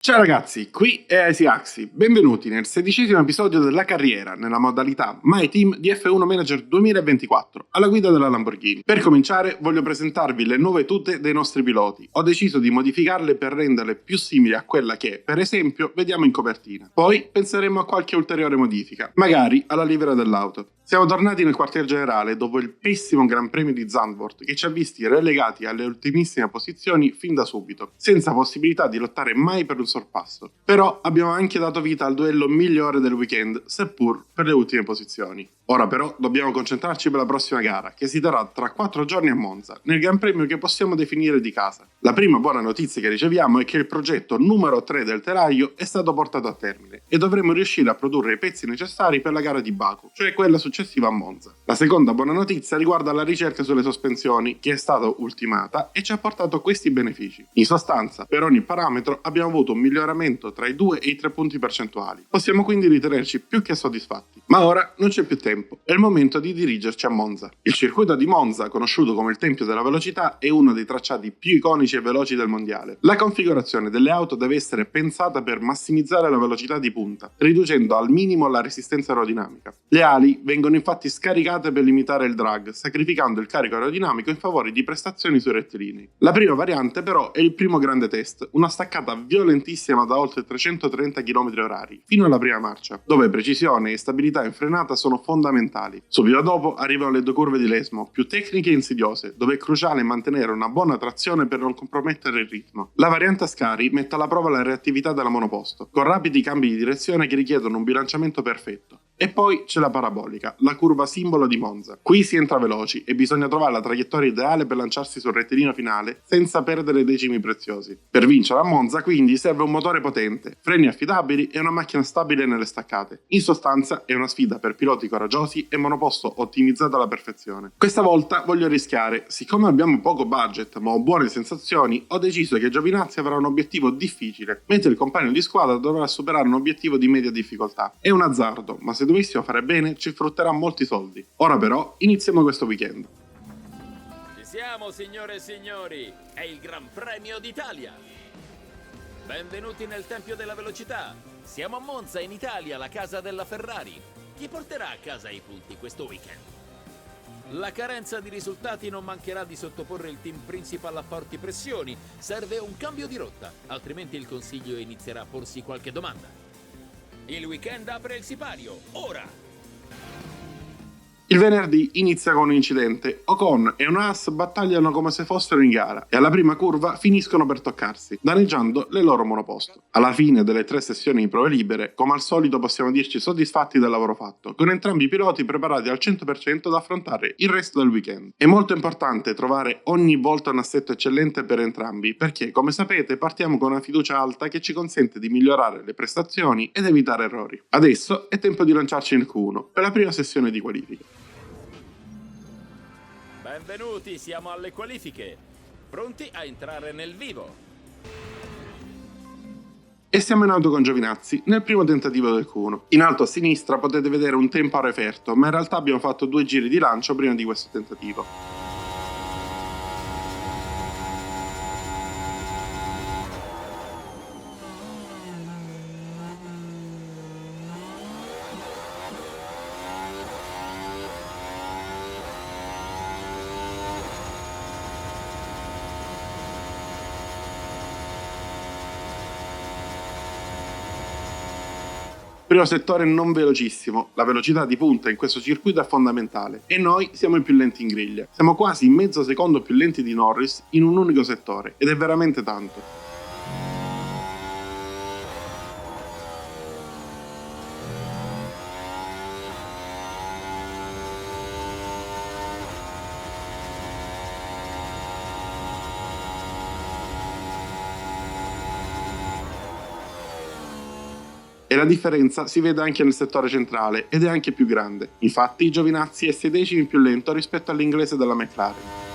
Ciao ragazzi, qui è Axi. Benvenuti nel 16° episodio della carriera nella modalità My Team di F1 Manager 2024 alla guida della Lamborghini. Per cominciare voglio presentarvi le nuove tute dei nostri piloti. Ho deciso di modificarle per renderle più simili a quella che, per esempio, vediamo in copertina. Poi penseremo a qualche ulteriore modifica, magari alla livrea dell'auto. Siamo tornati nel quartier generale dopo il pessimo Gran Premio di Zandvoort che ci ha visti relegati alle ultimissime posizioni fin da subito, senza possibilità di lottare mai per un sorpasso. Però abbiamo anche dato vita al duello migliore del weekend, seppur per le ultime posizioni. Ora però dobbiamo concentrarci per la prossima gara, che si terrà tra 4 giorni a Monza, nel Gran Premio che possiamo definire di casa. La prima buona notizia che riceviamo è che il progetto numero 3 del telaio è stato portato a termine e dovremo riuscire a produrre i pezzi necessari per la gara di Baku, cioè quella successiva a Monza. La seconda buona notizia riguarda la ricerca sulle sospensioni, che è stata ultimata e ci ha portato questi benefici. In sostanza, per ogni parametro abbiamo avuto un miglioramento tra i 2 e i 3 punti percentuali. Possiamo quindi ritenerci più che soddisfatti. Ma ora non c'è più tempo. È il momento di dirigerci a Monza. Il circuito di Monza, conosciuto come il Tempio della Velocità, è uno dei tracciati più iconici e veloci del mondiale. La configurazione delle auto deve essere pensata per massimizzare la velocità di punta, riducendo al minimo la resistenza aerodinamica. Le ali vengono infatti scaricate per limitare il drag, sacrificando il carico aerodinamico in favore di prestazioni sui rettilinei. La prima variante però è il primo grande test, una staccata violentissima da oltre 330 km/h, fino alla prima marcia, dove precisione e stabilità in frenata sono fondamentali. Subito dopo arrivano le due curve di Lesmo, più tecniche e insidiose, dove è cruciale mantenere una buona trazione per non compromettere il ritmo. La variante Ascari mette alla prova la reattività della monoposto, con rapidi cambi di direzione che richiedono un bilanciamento perfetto. E poi c'è la parabolica, la curva simbolo di Monza. Qui si entra veloci e bisogna trovare la traiettoria ideale per lanciarsi sul rettilineo finale senza perdere decimi preziosi. Per vincere a Monza quindi serve un motore potente, freni affidabili e una macchina stabile nelle staccate. In sostanza è una sfida per piloti coraggiosi e monoposto ottimizzato alla perfezione. Questa volta voglio rischiare, siccome abbiamo poco budget ma ho buone sensazioni, ho deciso che Giovinazzi avrà un obiettivo difficile, mentre il compagno di squadra dovrà superare un obiettivo di media difficoltà. È un azzardo, ma se dovessimo fare bene ci frutterà molti soldi. Ora però iniziamo questo weekend. Ci siamo, signore e signori, è il Gran Premio d'Italia. Benvenuti nel Tempio della Velocità. Siamo a Monza, in Italia, la casa della Ferrari. Chi porterà a casa i punti questo weekend? La carenza di risultati non mancherà di sottoporre il team principal a forti pressioni. Serve un cambio di rotta, altrimenti il consiglio inizierà a porsi qualche domanda. Il weekend apre il sipario, ora! Il venerdì inizia con un incidente. Ocon e un Haas battagliano come se fossero in gara e alla prima curva finiscono per toccarsi, danneggiando le loro monoposto. Alla fine delle 3 sessioni di prove libere, come al solito possiamo dirci soddisfatti del lavoro fatto, con entrambi i piloti preparati al 100% ad affrontare il resto del weekend. È molto importante trovare ogni volta un assetto eccellente per entrambi, perché come sapete partiamo con una fiducia alta che ci consente di migliorare le prestazioni ed evitare errori. Adesso è tempo di lanciarci nel Q1 per la prima sessione di qualifica. Benvenuti, siamo alle qualifiche. Pronti a entrare nel vivo. E siamo in auto con Giovinazzi nel primo tentativo del Q1. In alto a sinistra potete vedere un tempo a referto, ma in realtà abbiamo fatto 2 giri di lancio prima di questo tentativo. Primo settore non velocissimo, la velocità di punta in questo circuito è fondamentale e noi siamo i più lenti in griglia. Siamo quasi mezzo secondo più lenti di Norris in un unico settore ed è veramente tanto. E la differenza si vede anche nel settore centrale ed è anche più grande. Infatti Giovinazzi è 6 decimi più lento rispetto all'inglese della McLaren.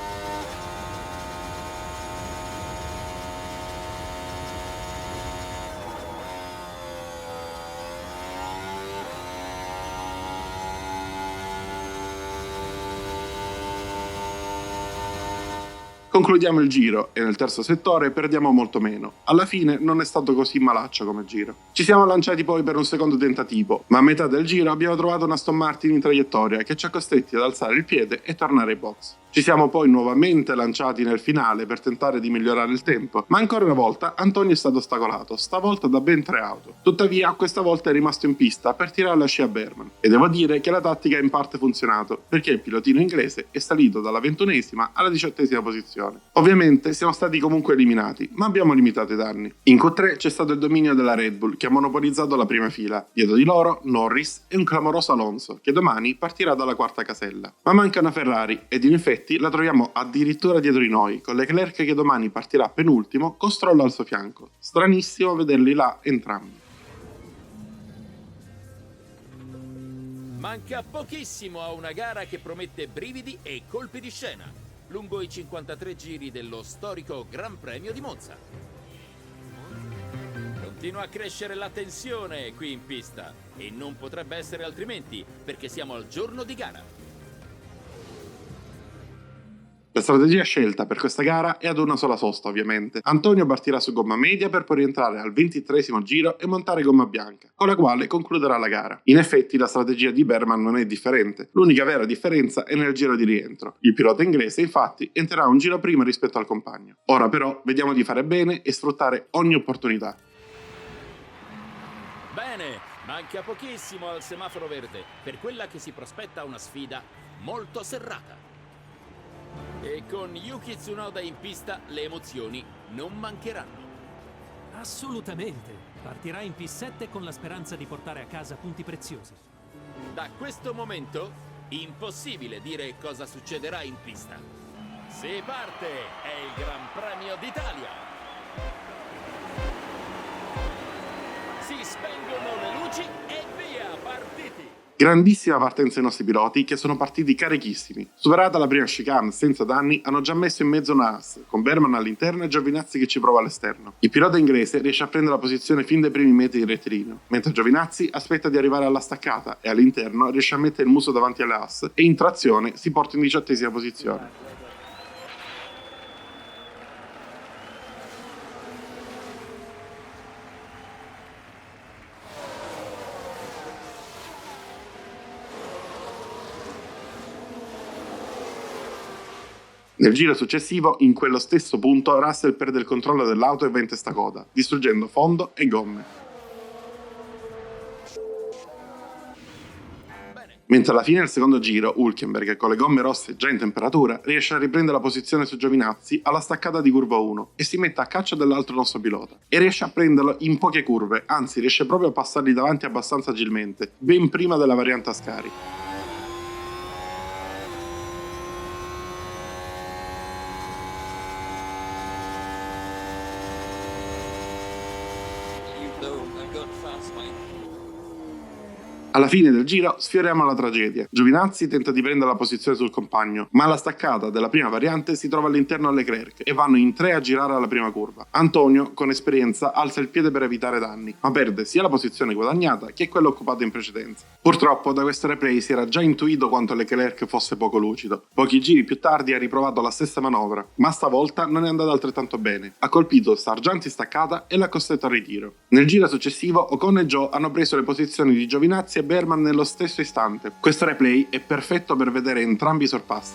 Concludiamo il giro e nel terzo settore perdiamo molto meno. Alla fine non è stato così malaccio come giro. Ci siamo lanciati poi per un secondo tentativo, ma a metà del giro abbiamo trovato una Aston Martin in traiettoria che ci ha costretti ad alzare il piede e tornare ai box. Ci siamo poi nuovamente lanciati nel finale per tentare di migliorare il tempo, ma ancora una volta Antonio è stato ostacolato, stavolta da ben 3 auto. Tuttavia questa volta è rimasto in pista per tirare la scia a Berman e devo dire che la tattica ha in parte funzionato, perché il pilotino inglese è salito dalla 21esima alla 18esima posizione. Ovviamente siamo stati comunque eliminati, ma abbiamo limitato i danni. In Q3 c'è stato il dominio della Red Bull che ha monopolizzato la prima fila, dietro di loro Norris e un clamoroso Alonso che domani partirà dalla quarta casella. Ma manca una Ferrari ed in effetti la troviamo addirittura dietro di noi, con Leclerc che domani partirà penultimo con Stroll al suo fianco. Stranissimo vederli là entrambi. Manca pochissimo a una gara che promette brividi e colpi di scena, lungo i 53 giri dello storico Gran Premio di Monza. Continua a crescere la tensione qui in pista e non potrebbe essere altrimenti perché siamo al giorno di gara. La strategia scelta per questa gara è ad una sola sosta, ovviamente. Antonio partirà su gomma media per poi rientrare al 23esimo giro e montare gomma bianca, con la quale concluderà la gara. In effetti la strategia di Berman non è differente, l'unica vera differenza è nel giro di rientro. Il pilota inglese infatti entrerà un giro prima rispetto al compagno. Ora però vediamo di fare bene e sfruttare ogni opportunità. Bene, manca pochissimo al semaforo verde per quella che si prospetta una sfida molto serrata. E con Yuki Tsunoda in pista le emozioni non mancheranno. Assolutamente. Partirà in P7 con la speranza di portare a casa punti preziosi. Da questo momento, impossibile dire cosa succederà in pista. Si parte, è il Gran Premio d'Italia. Si spengono le luci e via, partiti! Grandissima partenza dei nostri piloti che sono partiti carichissimi. Superata la prima chicane senza danni, hanno già messo in mezzo una Haas, con Berman all'interno e Giovinazzi che ci prova all'esterno. Il pilota inglese riesce a prendere la posizione fin dai primi metri di rettilineo, mentre Giovinazzi aspetta di arrivare alla staccata e all'interno riesce a mettere il muso davanti alle Haas e in trazione si porta in 18esima posizione. Nel giro successivo, in quello stesso punto, Russell perde il controllo dell'auto e va in testa coda, distruggendo fondo e gomme. Mentre alla fine del secondo giro, Hülkenberg, con le gomme rosse già in temperatura, riesce a riprendere la posizione su Giovinazzi alla staccata di curva 1 e si mette a caccia dell'altro nostro pilota. E riesce a prenderlo in poche curve, anzi riesce proprio a passargli davanti abbastanza agilmente, ben prima della variante Ascari. Alla fine del giro sfioriamo la tragedia. Giovinazzi tenta di prendere la posizione sul compagno, ma alla staccata della prima variante si trova all'interno a Leclerc e vanno in 3 a girare alla prima curva. Antonio, con esperienza, alza il piede per evitare danni, ma perde sia la posizione guadagnata che quella occupata in precedenza. Purtroppo da questo replay si era già intuito quanto Leclerc fosse poco lucido. Pochi giri più tardi ha riprovato la stessa manovra, ma stavolta non è andata altrettanto bene. Ha colpito Sargent in staccata e l'ha costretto al ritiro. Nel giro successivo Ocon e Zhou hanno preso le posizioni di Giovinazzi e Berman nello stesso istante. Questo replay è perfetto per vedere entrambi i sorpassi.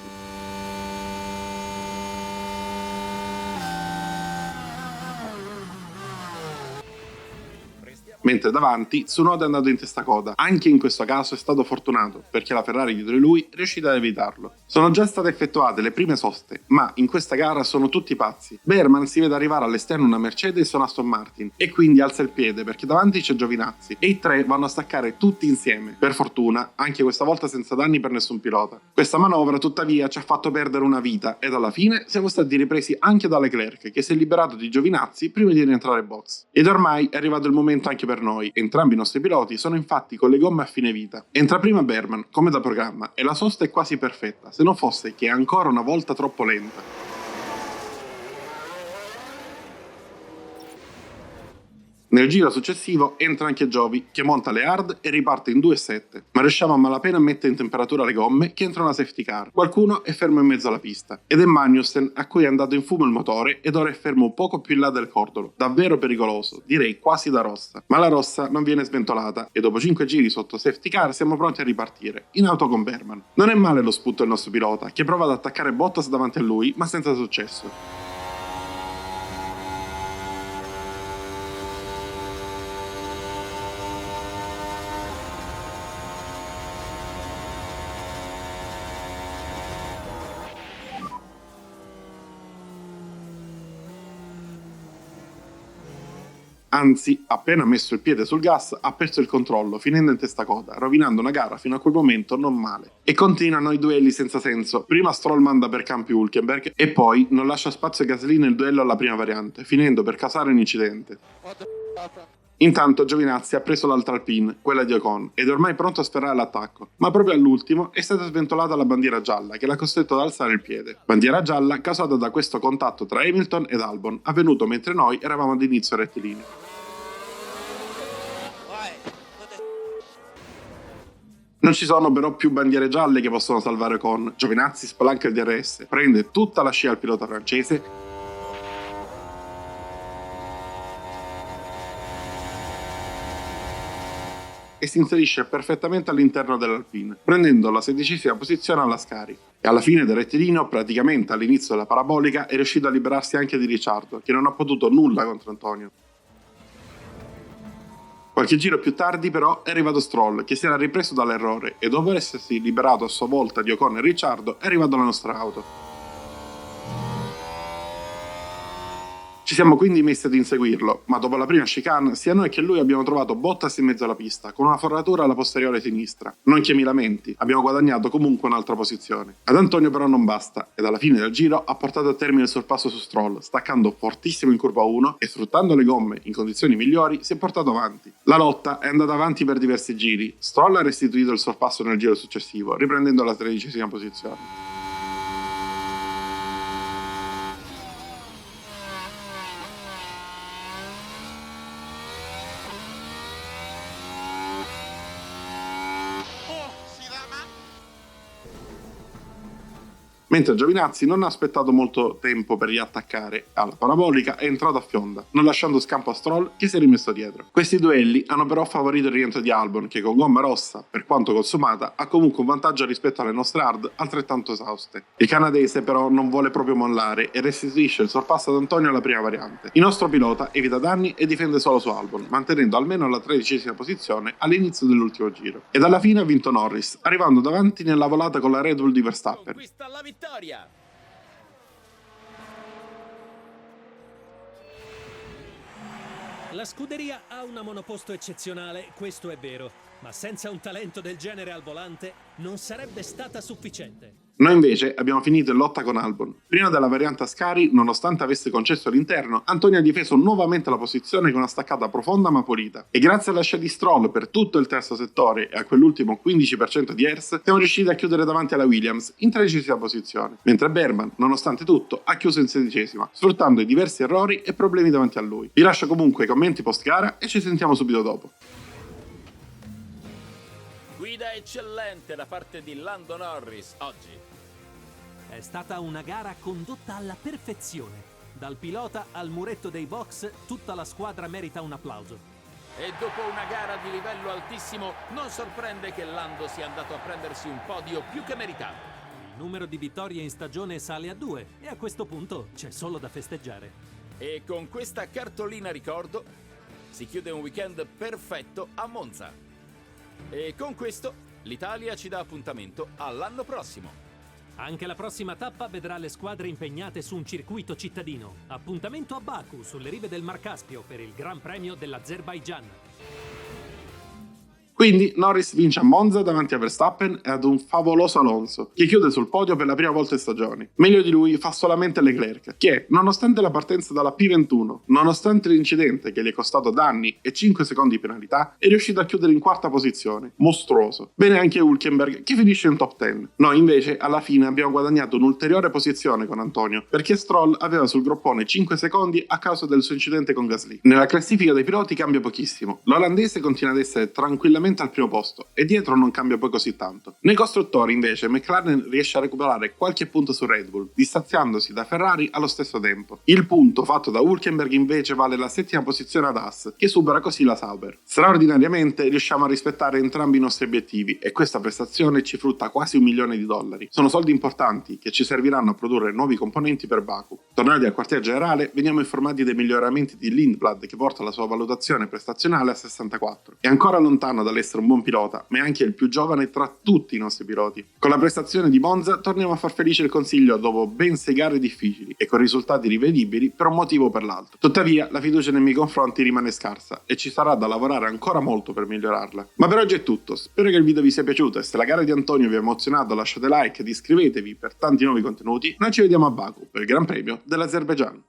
Mentre davanti Tsunoda è andato in testa coda. Anche in questo caso è stato fortunato, perché la Ferrari dietro di lui è riuscita ad evitarlo. Sono già state effettuate le prime soste, ma in questa gara sono tutti pazzi. Berman si vede arrivare all'esterno una Mercedes o una Aston Martin e quindi alza il piede perché davanti c'è Giovinazzi e i 3 vanno a staccare tutti insieme. Per fortuna, anche questa volta senza danni per nessun pilota. Questa manovra tuttavia ci ha fatto perdere una vita ed alla fine siamo stati ripresi anche da Leclerc che si è liberato di Giovinazzi prima di rientrare in box. Ed ormai è arrivato il momento anche per noi. Entrambi i nostri piloti sono infatti con le gomme a fine vita. Entra prima Berman, come da programma, e la sosta è quasi perfetta, se non fosse che è ancora una volta troppo lenta. Nel giro successivo entra anche Giovi, che monta le hard e riparte in 2.7, ma riusciamo a malapena a mettere in temperatura le gomme che entra una safety car. Qualcuno è fermo in mezzo alla pista, ed è Magnussen, a cui è andato in fumo il motore ed ora è fermo un poco più in là del cordolo. Davvero pericoloso, direi quasi da rossa. Ma la rossa non viene sventolata e dopo 5 giri sotto safety car siamo pronti a ripartire, in auto con Berman. Non è male lo spunto del nostro pilota, che prova ad attaccare Bottas davanti a lui, ma senza successo. Anzi, appena messo il piede sul gas, ha perso il controllo, finendo in testa coda, rovinando una gara fino a quel momento non male. E continuano i duelli senza senso. Prima Stroll manda per campi Hülkenberg e poi non lascia spazio a Gasly nel duello alla prima variante, finendo per causare un incidente. Intanto Giovinazzi ha preso l'altra Alpine, quella di Ocon, ed è ormai pronto a sferrare l'attacco, ma proprio all'ultimo è stata sventolata la bandiera gialla che l'ha costretto ad alzare il piede. Bandiera gialla causata da questo contatto tra Hamilton ed Albon, avvenuto mentre noi eravamo ad inizio rettilineo. Non ci sono però più bandiere gialle che possono salvare Ocon. Giovinazzi spalanca il DRS, prende tutta la scia al pilota francese e si inserisce perfettamente all'interno dell'Alpine, prendendo la 16ª posizione alla Scari. E alla fine del rettilineo, praticamente all'inizio della parabolica, è riuscito a liberarsi anche di Ricciardo, che non ha potuto nulla contro Antonio. Qualche giro più tardi però è arrivato Stroll, che si era ripreso dall'errore e dopo essersi liberato a sua volta di Ocon e Ricciardo è arrivato alla nostra auto. Ci siamo quindi messi ad inseguirlo, ma dopo la prima chicane sia noi che lui abbiamo trovato Bottas in mezzo alla pista, con una forratura alla posteriore sinistra. Non che mi lamenti, abbiamo guadagnato comunque un'altra posizione. Ad Antonio però non basta, ed alla fine del giro ha portato a termine il sorpasso su Stroll, staccando fortissimo in curva 1 e sfruttando le gomme in condizioni migliori si è portato avanti. La lotta è andata avanti per diversi giri. Stroll ha restituito il sorpasso nel giro successivo, riprendendo la 13ª posizione. Mentre Giovinazzi non ha aspettato molto tempo per riattaccare alla parabolica, è entrato a fionda, non lasciando scampo a Stroll che si è rimesso dietro. Questi duelli hanno però favorito il rientro di Albon che con gomma rossa, per quanto consumata, ha comunque un vantaggio rispetto alle nostre hard altrettanto esauste. Il canadese però non vuole proprio mollare e restituisce il sorpasso ad Antonio alla prima variante. Il nostro pilota evita danni e difende solo su Albon, mantenendo almeno la 13ª posizione all'inizio dell'ultimo giro. Ed alla fine ha vinto Norris, arrivando davanti nella volata con la Red Bull di Verstappen. Conquista la vittoria! La scuderia ha una monoposto eccezionale, questo è vero, ma senza un talento del genere al volante non sarebbe stata sufficiente. Noi invece abbiamo finito in lotta con Albon. Prima della variante Ascari, nonostante avesse concesso l'interno, Antonio ha difeso nuovamente la posizione con una staccata profonda ma pulita. E grazie alla scia di Stroll per tutto il terzo settore e a quell'ultimo 15% di ERS, siamo riusciti a chiudere davanti alla Williams in 13ª posizione, mentre Berman, nonostante tutto, ha chiuso in 16ª, sfruttando i diversi errori e problemi davanti a lui. Vi lascio comunque i commenti post gara e ci sentiamo subito dopo. Guida eccellente da parte di Lando Norris oggi. È stata una gara condotta alla perfezione. Dal pilota al muretto dei box, tutta la squadra merita un applauso. E dopo una gara di livello altissimo, non sorprende che Lando sia andato a prendersi un podio più che meritato. Il numero di vittorie in stagione sale a 2 e a questo punto c'è solo da festeggiare. E con questa cartolina ricordo si chiude un weekend perfetto a Monza. E con questo l'Italia ci dà appuntamento all'anno prossimo. Anche la prossima tappa vedrà le squadre impegnate su un circuito cittadino. Appuntamento a Baku, sulle rive del Mar Caspio, per il Gran Premio dell'Azerbaigian. Quindi Norris vince a Monza davanti a Verstappen e ad un favoloso Alonso, che chiude sul podio per la prima volta in stagione. Meglio di lui fa solamente Leclerc, che, nonostante la partenza dalla P21, nonostante l'incidente che gli è costato danni e 5 secondi di penalità, è riuscito a chiudere in quarta posizione. Mostruoso. Bene anche Hülkenberg, che finisce in top 10. Noi invece, alla fine, abbiamo guadagnato un'ulteriore posizione con Antonio, perché Stroll aveva sul groppone 5 secondi a causa del suo incidente con Gasly. Nella classifica dei piloti cambia pochissimo. L'olandese continua ad essere tranquillamente al primo posto e dietro non cambia poi così tanto. Nei costruttori invece McLaren riesce a recuperare qualche punto su Red Bull, distanziandosi da Ferrari allo stesso tempo. Il punto fatto da Hülkenberg invece vale la settima posizione ad Haas, che supera così la Sauber. Straordinariamente riusciamo a rispettare entrambi i nostri obiettivi e questa prestazione ci frutta quasi $1 milione. Sono soldi importanti che ci serviranno a produrre nuovi componenti per Baku. Tornati al quartier generale, veniamo informati dei miglioramenti di Lindblad, che porta la sua valutazione prestazionale a 64. È ancora lontano dall'essere un buon pilota, ma è anche il più giovane tra tutti i nostri piloti. Con la prestazione di Monza torniamo a far felice il consiglio dopo ben 6 gare difficili e con risultati rivedibili per un motivo o per l'altro. Tuttavia la fiducia nei miei confronti rimane scarsa e ci sarà da lavorare ancora molto per migliorarla. Ma per oggi è tutto, spero che il video vi sia piaciuto e se la gara di Antonio vi ha emozionato lasciate like ed iscrivetevi per tanti nuovi contenuti. Noi ci vediamo a Baku per il Gran Premio dell'Azerbaigian.